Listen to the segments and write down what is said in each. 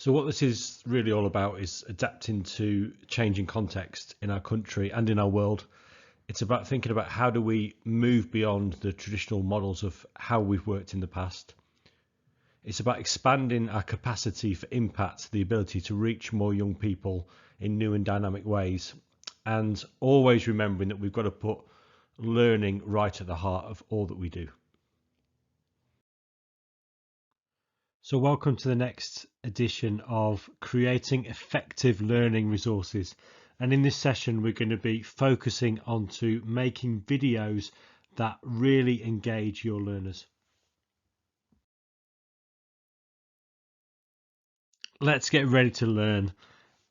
So what this is really all about is adapting to changing context in our country and in our world. It's about thinking about how do we move beyond the traditional models of how we've worked in the past. It's about expanding our capacity for impact, the ability to reach more young people in new and dynamic ways, and always remembering that we've got to put learning right at the heart of all that we do. So welcome to the next edition of Creating Effective Learning Resources. And in this session, we're going to be focusing on to making videos that really engage your learners. Let's get ready to learn.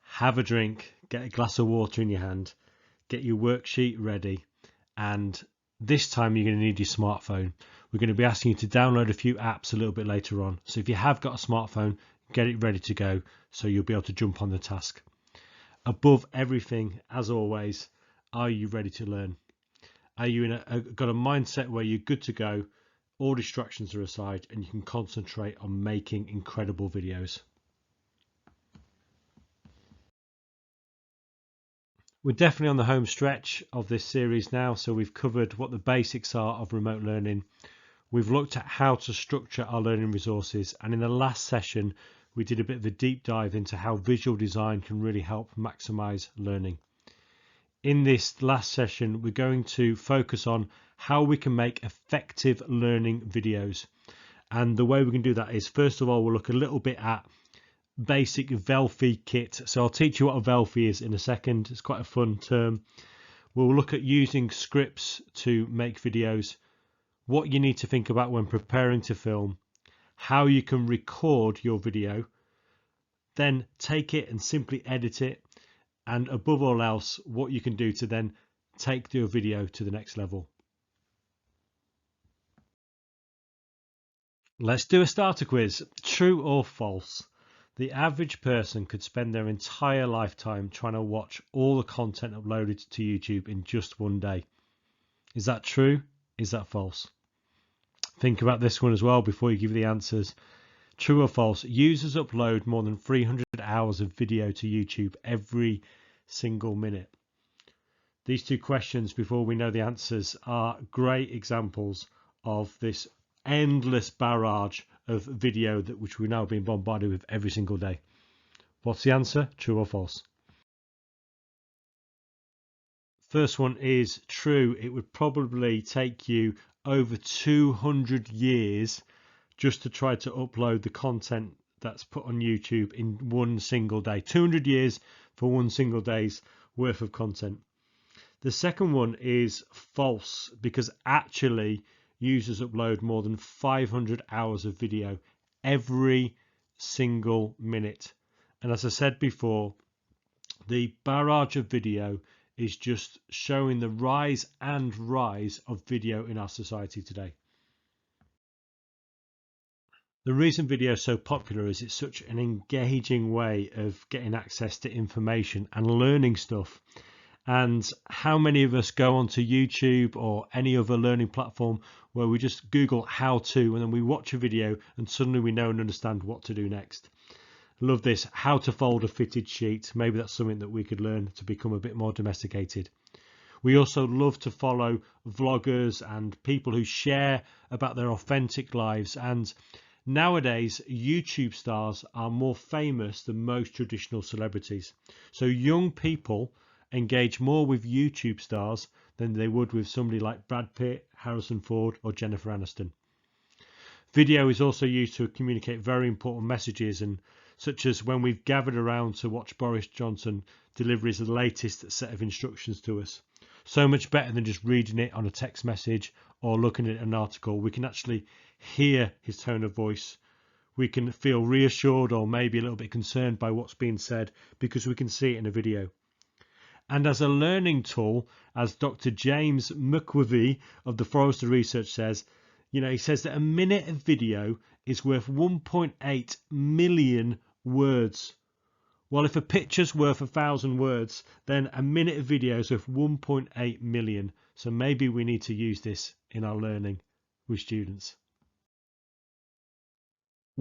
Have a drink, get a glass of water in your hand, get your worksheet ready, and this time you're going to need your smartphone. We're going to be asking you to download a few apps a little bit later on. So if you have got a smartphone, get it ready to go so you'll be able to jump on the task. Above everything, as always, are you ready to learn? Are you got a mindset where you're good to go, all distractions are aside, and you can concentrate on making incredible videos? We're definitely on the home stretch of this series now, so we've covered what the basics are of remote learning. We've looked at how to structure our learning resources, and in the last session we did a bit of a deep dive into how visual design can really help maximize learning. In this last session we're going to focus on how we can make effective learning videos, and the way we can do that is, first of all, we'll look a little bit at basic Velfie Kit. So I'll teach you what a Velfie is in a second. It's quite a fun term. We'll look at using scripts to make videos, what you need to think about when preparing to film, how you can record your video, then take it and simply edit it, and above all else, what you can do to then take your video to the next level. Let's do a starter quiz. True or false? The average person could spend their entire lifetime trying to watch all the content uploaded to YouTube in just one day. Is that true? Is that false? Think about this one as well before you give the answers. True or false? Users upload more than 300 hours of video to YouTube every single minute. These two questions, before we know the answers, are great examples of this endless barrage of video which we're now being bombarded with every single day. What's the answer? True or false? First one is true. It would probably take you over 200 years just to try to upload the content that's put on YouTube in one single day. 200 years for one single day's worth of content. The second one is false, because actually users upload more than 500 hours of video every single minute. And as I said before, the barrage of video is just showing the rise of video in our society today. The reason video is so popular is it's such an engaging way of getting access to information and learning stuff. And how many of us go onto YouTube or any other learning platform where we just Google how to, and then we watch a video and suddenly we know and understand what to do next? Love this. How to fold a fitted sheet. Maybe that's something that we could learn to become a bit more domesticated. We also love to follow vloggers and people who share about their authentic lives. And nowadays, YouTube stars are more famous than most traditional celebrities. So young people engage more with YouTube stars than they would with somebody like Brad Pitt, Harrison Ford, or Jennifer Aniston. Video is also used to communicate very important messages, and such as when we've gathered around to watch Boris Johnson deliver his latest set of instructions to us. So much better than just reading it on a text message or looking at an article. We can actually hear his tone of voice. We can feel reassured or maybe a little bit concerned by what's being said because we can see it in a video. And as a learning tool, as Dr. James McWovey of the Forrester Research says, he says that a minute of video is worth 1.8 million words. Well, if a picture's worth 1,000 words, then a minute of video is worth 1.8 million. So maybe we need to use this in our learning with students.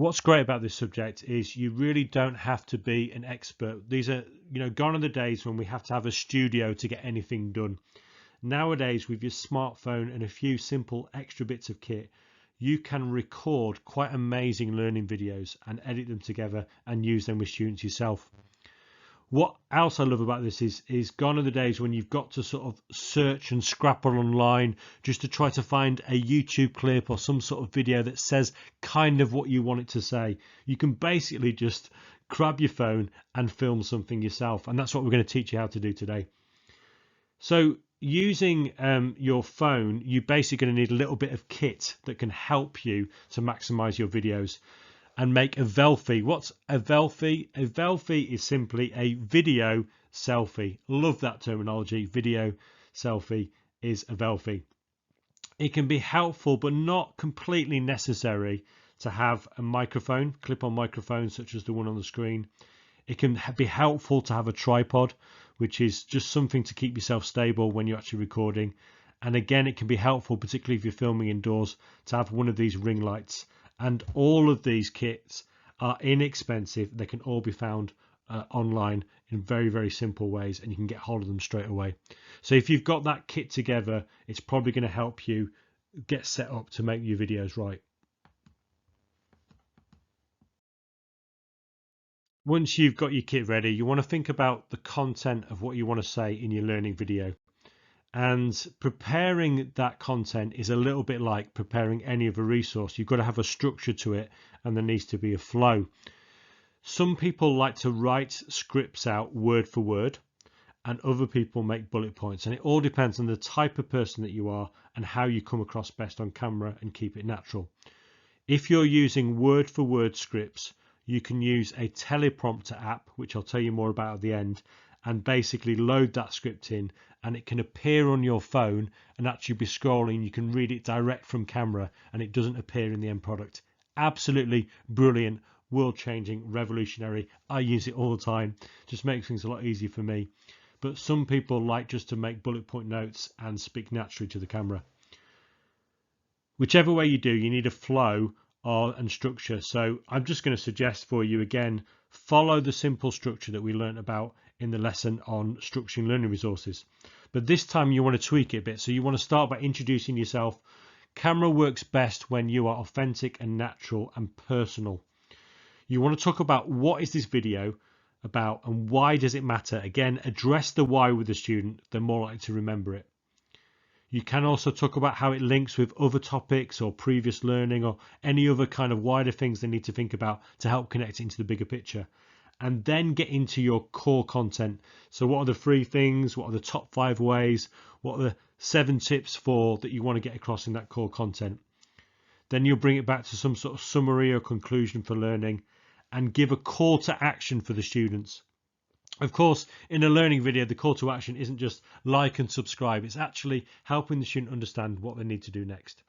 What's great about this subject is you really don't have to be an expert. These are, gone are the days when we have to have a studio to get anything done. Nowadays, with your smartphone and a few simple extra bits of kit, you can record quite amazing learning videos and edit them together and use them with students yourself. What else I love about this is gone are the days when you've got to sort of search and scrapple online just to try to find a YouTube clip or some sort of video that says kind of what you want it to say. You can basically just grab your phone and film something yourself, and that's what we're going to teach you how to do today. So using your phone, you're basically going to need a little bit of kit that can help you to maximize your videos and make a Velfie. What's a Velfie? A Velfie is simply a video selfie. Love that terminology. Video selfie is a Velfie. It can be helpful but not completely necessary to have a microphone, clip-on microphone such as the one on the screen. It can be helpful to have a tripod, which is just something to keep yourself stable when you're actually recording. And again, it can be helpful, particularly if you're filming indoors, to have one of these ring lights. And all of these kits are inexpensive. They can all be found online in very, very simple ways, and you can get hold of them straight away. So if you've got that kit together, it's probably going to help you get set up to make your videos right. Once you've got your kit ready, you want to think about the content of what you want to say in your learning video. And preparing that content is a little bit like preparing any other resource. You've got to have a structure to it, and there needs to be a flow. Some people like to write scripts out word for word, and other people make bullet points. And it all depends on the type of person that you are and how you come across best on camera and keep it natural. If you're using word for word scripts, you can use a Teleprompter app, which I'll tell you more about at the end, and basically load that script in, and it can appear on your phone and actually be scrolling. You can read it direct from camera and it doesn't appear in the end product. Absolutely brilliant, world-changing, revolutionary. I use it all the time. Just makes things a lot easier for me. But some people like just to make bullet point notes and speak naturally to the camera. Whichever way you do, you need a flow and structure. So I'm just going to suggest for you again, follow the simple structure that we learned about in the lesson on structuring learning resources. But this time you want to tweak it a bit. So you want to start by introducing yourself. Camera works best when you are authentic and natural and personal. You want to talk about what is this video about and why does it matter. Again, address the why with the student. They're more likely to remember it. You can also talk about how it links with other topics or previous learning or any other kind of wider things they need to think about to help connect it into the bigger picture. And then get into your core content. So what are the 3 things? What are the top 5 ways? What are the 7 tips that you want to get across in that core content? Then you'll bring it back to some sort of summary or conclusion for learning and give a call to action for the students. Of course, in a learning video, the call to action isn't just like and subscribe. It's actually helping the student understand what they need to do next.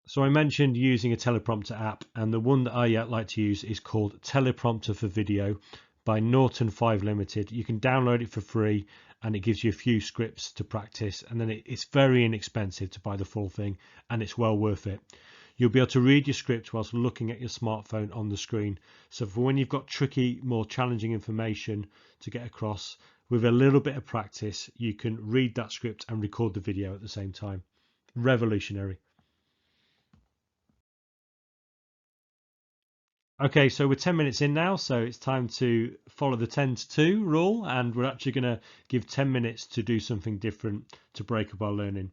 So I mentioned using a teleprompter app, and the one that I like to use is called Teleprompter for Video by Norton 5 Limited. You can download it for free, and it gives you a few scripts to practice, and then it's very inexpensive to buy the full thing, and it's well worth it. You'll be able to read your script whilst looking at your smartphone on the screen. So for when you've got tricky, more challenging information to get across, with a little bit of practice, you can read that script and record the video at the same time. Revolutionary. Okay, so we're 10 minutes in now, so it's time to follow the 10 to 2 rule, and we're actually going to give 10 minutes to do something different to break up our learning.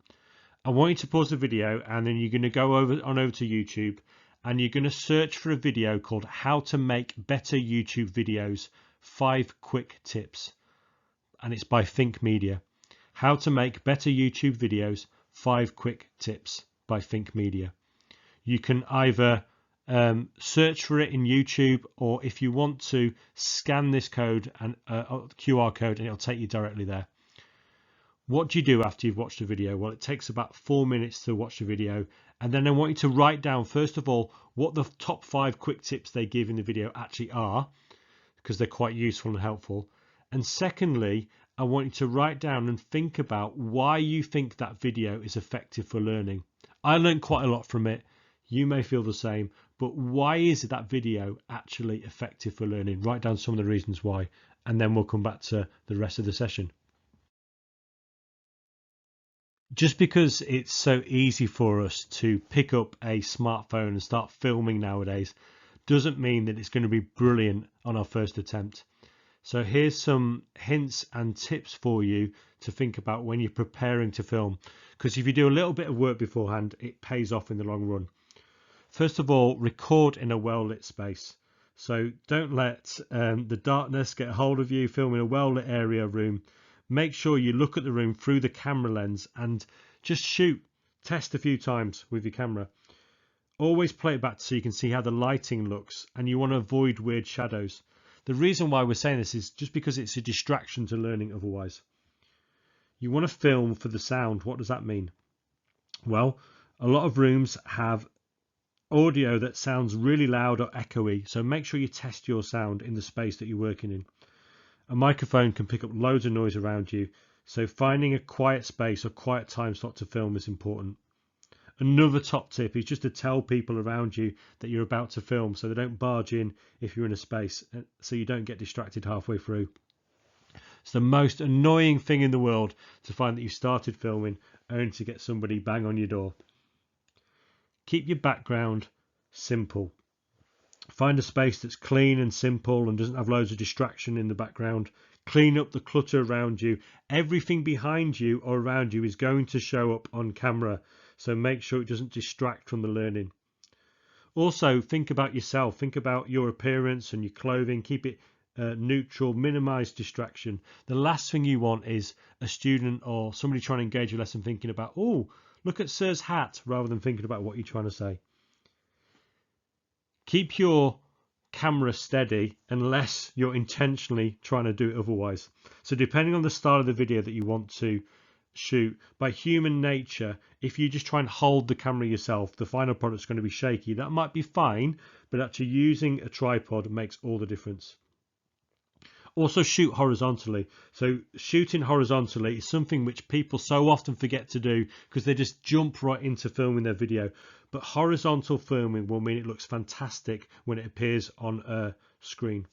I want you to pause the video, and then you're going to go over to YouTube, and you're going to search for a video called How to Make Better YouTube Videos, 5 Quick Tips. And it's by Think Media. How to Make Better YouTube Videos, 5 Quick Tips by Think Media. You can either search for it in YouTube, or if you want to, scan this code and QR code, and it'll take you directly there. What do you do after you've watched the video? Well, it takes about 4 minutes to watch the video, and then I want you to write down, first of all, what the top 5 quick tips they give in the video actually are, because they're quite useful and helpful. And secondly, I want you to write down and think about why you think that video is effective for learning. I learned quite a lot from it. You may feel the same, but why is that video actually effective for learning? Write down some of the reasons why, and then we'll come back to the rest of the session. Just because it's so easy for us to pick up a smartphone and start filming nowadays doesn't mean that it's going to be brilliant on our first attempt. So here's some hints and tips for you to think about when you're preparing to film, because if you do a little bit of work beforehand, it pays off in the long run. First of all, record in a well-lit space. So don't let the darkness get a hold of you. Film in a well-lit area room. Make sure you look at the room through the camera lens and just shoot. Test a few times with your camera. Always play it back so you can see how the lighting looks, and you want to avoid weird shadows. The reason why we're saying this is just because it's a distraction to learning otherwise. You want to film for the sound. What does that mean? Well, a lot of rooms have audio that sounds really loud or echoey, so make sure you test your sound in the space that you're working in. A microphone can pick up loads of noise around you, so finding a quiet space or quiet time slot to film is important. Another top tip is just to tell people around you that you're about to film so they don't barge in if you're in a space, so you don't get distracted halfway through. It's the most annoying thing in the world to find that you started filming only to get somebody bang on your door. Keep your background simple. Find a space that's clean and simple and doesn't have loads of distraction in the background. Clean up the clutter around you. Everything behind you or around you is going to show up on camera, so make sure it doesn't distract from the learning. Also, think about yourself. Think about your appearance and your clothing. Keep it neutral. Minimize distraction. The last thing you want is a student or somebody trying to engage your lesson thinking about, oh, look at Sir's hat, rather than thinking about what you're trying to say. Keep your camera steady unless you're intentionally trying to do it otherwise. So depending on the style of the video that you want to shoot, by human nature, if you just try and hold the camera yourself, the final product's going to be shaky. That might be fine, but actually using a tripod makes all the difference. Also shoot horizontally. So shooting horizontally is something which people so often forget to do because they just jump right into filming their video. But horizontal filming will mean it looks fantastic when it appears on a screen.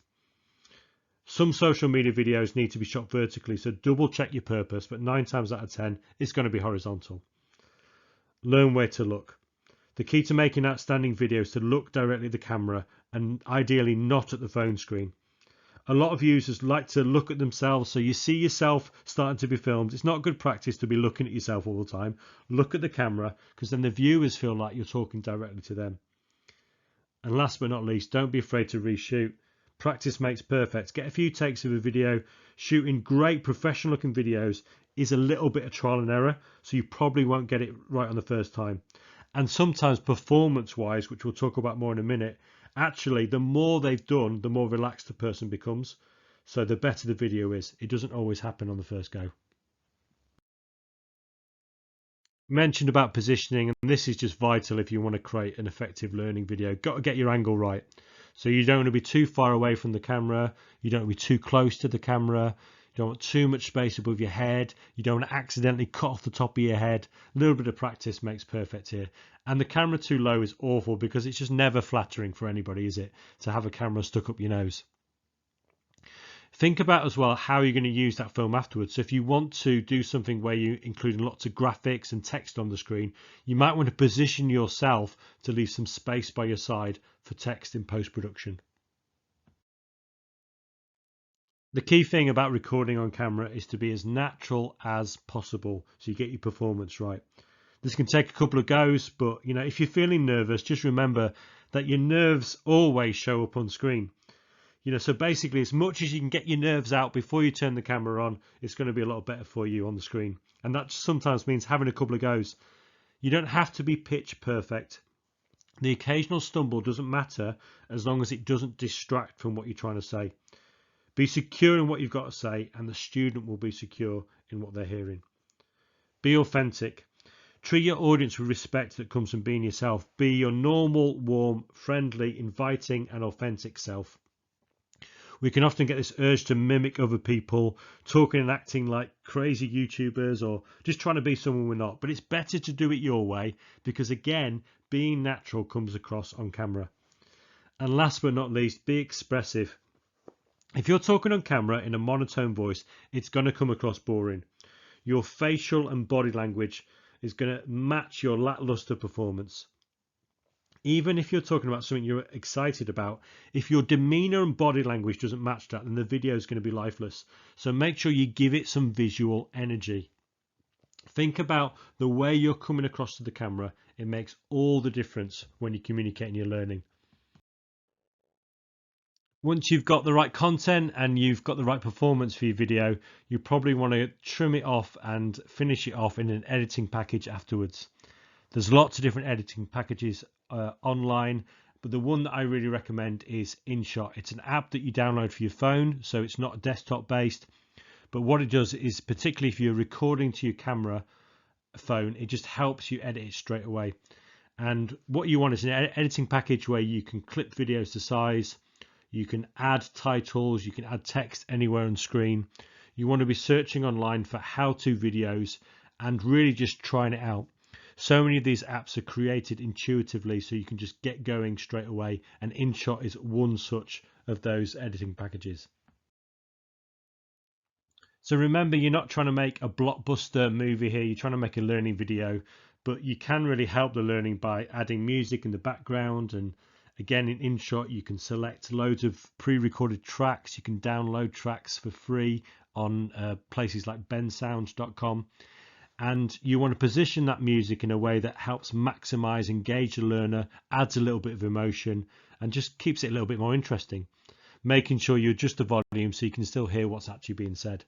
Some social media videos need to be shot vertically, so double check your purpose, but 9 times out of 10 it's going to be horizontal. Learn where to look. The key to making outstanding videos is to look directly at the camera and ideally not at the phone screen. A lot of users like to look at themselves, so you see yourself starting to be filmed. It's not good practice to be looking at yourself all the time. Look at the camera, because then the viewers feel like you're talking directly to them. And last but not least, don't be afraid to reshoot. Practice makes perfect. Get a few takes of a video. Shooting great professional looking videos is a little bit of trial and error, so you probably won't get it right on the first time. And sometimes performance wise, which we'll talk about more in a minute, actually the more they've done, the more relaxed the person becomes, so the better the video is. It doesn't always happen on the first go. Mentioned about positioning, and this is just vital if you want to create an effective learning video. Got to get your angle right. So you don't want to be too far away from the camera, you don't want to be too close to the camera, you don't want too much space above your head, you don't want to accidentally cut off the top of your head. A little bit of practice makes perfect here. And the camera too low is awful because it's just never flattering for anybody, is it, to have a camera stuck up your nose. Think about as well how you're going to use that film afterwards. So if you want to do something where you include lots of graphics and text on the screen, you might want to position yourself to leave some space by your side for text in post-production. The key thing about recording on camera is to be as natural as possible so you get your performance right. This can take a couple of goes, but if you're feeling nervous, just remember that your nerves always show up on screen. So basically, as much as you can get your nerves out before you turn the camera on, it's going to be a lot better for you on the screen. And that sometimes means having a couple of goes. You don't have to be pitch perfect. The occasional stumble doesn't matter as long as it doesn't distract from what you're trying to say. Be secure in what you've got to say, and the student will be secure in what they're hearing. Be authentic. Treat your audience with respect that comes from being yourself. Be your normal, warm, friendly, inviting, and authentic self. We can often get this urge to mimic other people, talking and acting like crazy YouTubers or just trying to be someone we're not. But it's better to do it your way because, again, being natural comes across on camera. And last but not least, be expressive. If you're talking on camera in a monotone voice, it's going to come across boring. Your facial and body language is going to match your lackluster performance. Even if you're talking about something you're excited about, if your demeanor and body language doesn't match that, then the video is going to be lifeless. So make sure you give it some visual energy. Think about the way you're coming across to the camera. It makes all the difference when you communicate and you're learning. Once you've got the right content and you've got the right performance for your video, you probably want to trim it off and finish it off in an editing package afterwards. There's lots of different editing packages online, but the one that I really recommend is InShot. It's an app that you download for your phone, so it's not desktop based, but what it does is, particularly if you're recording to your camera phone, it just helps you edit it straight away. And what you want is an editing package where you can clip videos to size, you can add titles, you can add text anywhere on screen. You want to be searching online for how-to videos and really just trying it out. So many of these apps are created intuitively, so you can just get going straight away, and InShot is one such of those editing packages. So remember, you're not trying to make a blockbuster movie here, you're trying to make a learning video, but you can really help the learning by adding music in the background. And again, in InShot, you can select loads of pre-recorded tracks, you can download tracks for free on places like bensound.com. And you want to position that music in a way that helps maximize, engage the learner, adds a little bit of emotion, and just keeps it a little bit more interesting, making sure you adjust the volume so you can still hear what's actually being said.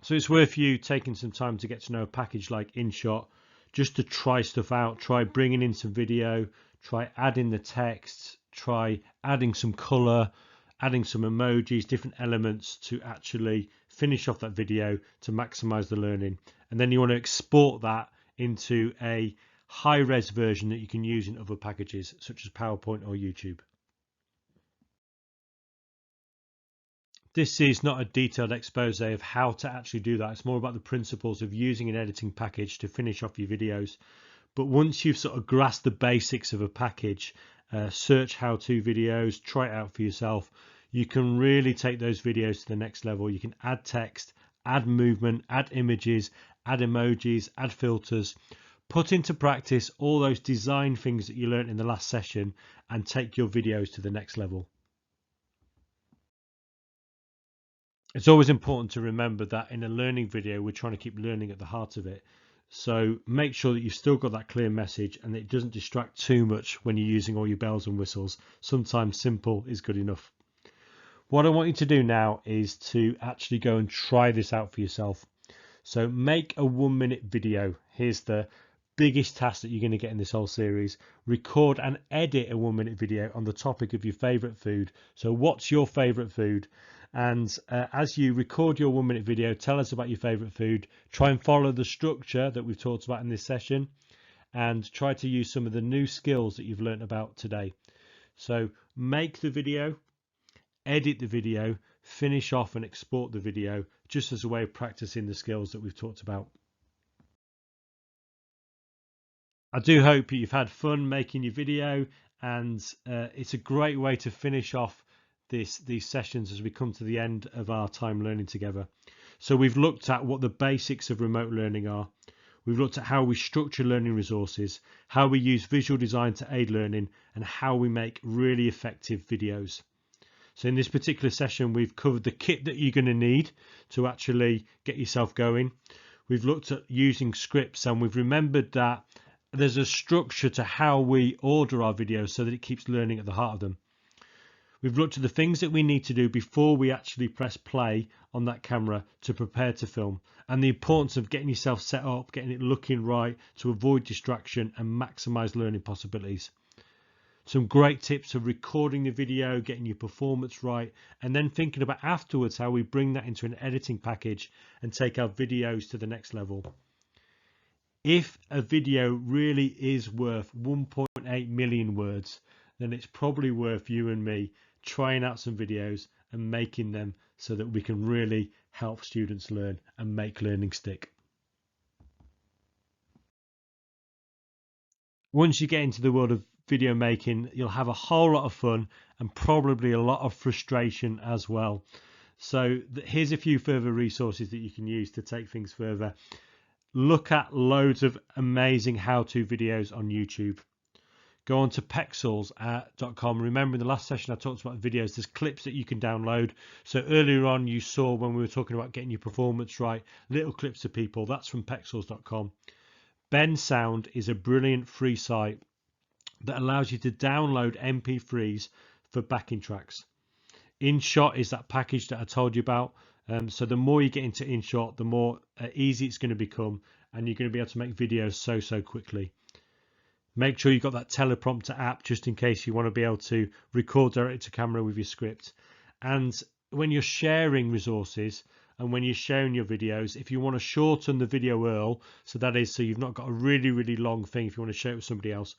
So it's worth you taking some time to get to know a package like InShot, just to try stuff out, try bringing in some video, try adding the text, try adding some color, adding some emojis, different elements to actually finish off that video to maximize the learning. And then you want to export that into a high-res version that you can use in other packages such as PowerPoint or YouTube. This is not a detailed expose of how to actually do that. It's more about the principles of using an editing package to finish off your videos. But once you've sort of grasped the basics of a package, search how-to videos, try it out for yourself, you can really take those videos to the next level. You can add text, add movement, add images, add emojis, add filters, put into practice all those design things that you learned in the last session and take your videos to the next level. It's always important to remember that in a learning video, we're trying to keep learning at the heart of it. So make sure that you've still got that clear message and it doesn't distract too much when you're using all your bells and whistles. Sometimes simple is good enough. What I want you to do now is to actually go and try this out for yourself. So make a 1-minute video. Here's the biggest task that you're going to get in this whole series. Record and edit a 1-minute video on the topic of your favorite food. So what's your favorite food? And as you record your 1-minute video, tell us about your favorite food. Try and follow the structure that we've talked about in this session and try to use some of the new skills that you've learned about today. So make the video, edit the video, finish off and export the video just as a way of practicing the skills that we've talked about. I do hope you've had fun making your video, and it's a great way to finish off these sessions as we come to the end of our time learning together. So we've looked at what the basics of remote learning are. We've looked at how we structure learning resources, how we use visual design to aid learning, and how we make really effective videos. So in this particular session, we've covered the kit that you're going to need to actually get yourself going. We've looked at using scripts, and we've remembered that there's a structure to how we order our videos so that it keeps learning at the heart of them. We've looked at the things that we need to do before we actually press play on that camera to prepare to film, and the importance of getting yourself set up, getting it looking right to avoid distraction and maximize learning possibilities. Some great tips for recording the video, getting your performance right, and then thinking about afterwards how we bring that into an editing package and take our videos to the next level. If a video really is worth 1.8 million words, then it's probably worth you and me trying out some videos and making them so that we can really help students learn and make learning stick. Once you get into the world of video making, you'll have a whole lot of fun and probably a lot of frustration as well. So here's a few further resources that you can use to take things further. Look at loads of amazing how-to videos on YouTube. Go on to pexels.com. Remember in the last session I talked about videos, there's clips that you can download. So earlier on you saw when we were talking about getting your performance right, little clips of people, that's from pexels.com. Bensound is a brilliant free site that allows you to download MP3s for backing tracks. InShot is that package that I told you about. So the more you get into InShot, the more easy it's going to become, and you're going to be able to make videos so quickly. Make sure you've got that Teleprompter app just in case you want to be able to record direct to camera with your script. And when you're sharing resources and when you're sharing your videos, if you want to shorten the video URL, so that is so you've not got a really long thing if you want to share it with somebody else,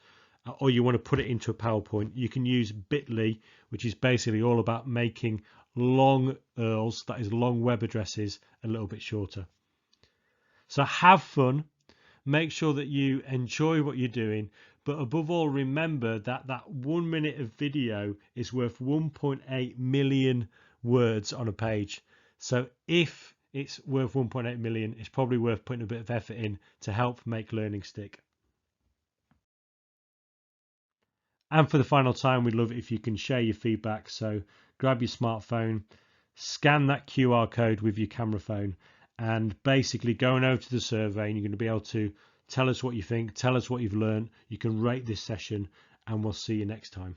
or you want to put it into a PowerPoint, you can use bit.ly, which is basically all about making long URLs, that is long web addresses, a little bit shorter. So have fun, make sure that you enjoy what you're doing, but above all, remember that that 1 minute of video is worth 1.8 million words on a page. So if it's worth 1.8 million, it's probably worth putting a bit of effort in to help make learning stick. And for the final time, we'd love it if you can share your feedback. So grab your smartphone, scan that QR code with your camera phone, and basically going over to the survey, and you're going to be able to tell us what you think, tell us what you've learned. You can rate this session, and we'll see you next time.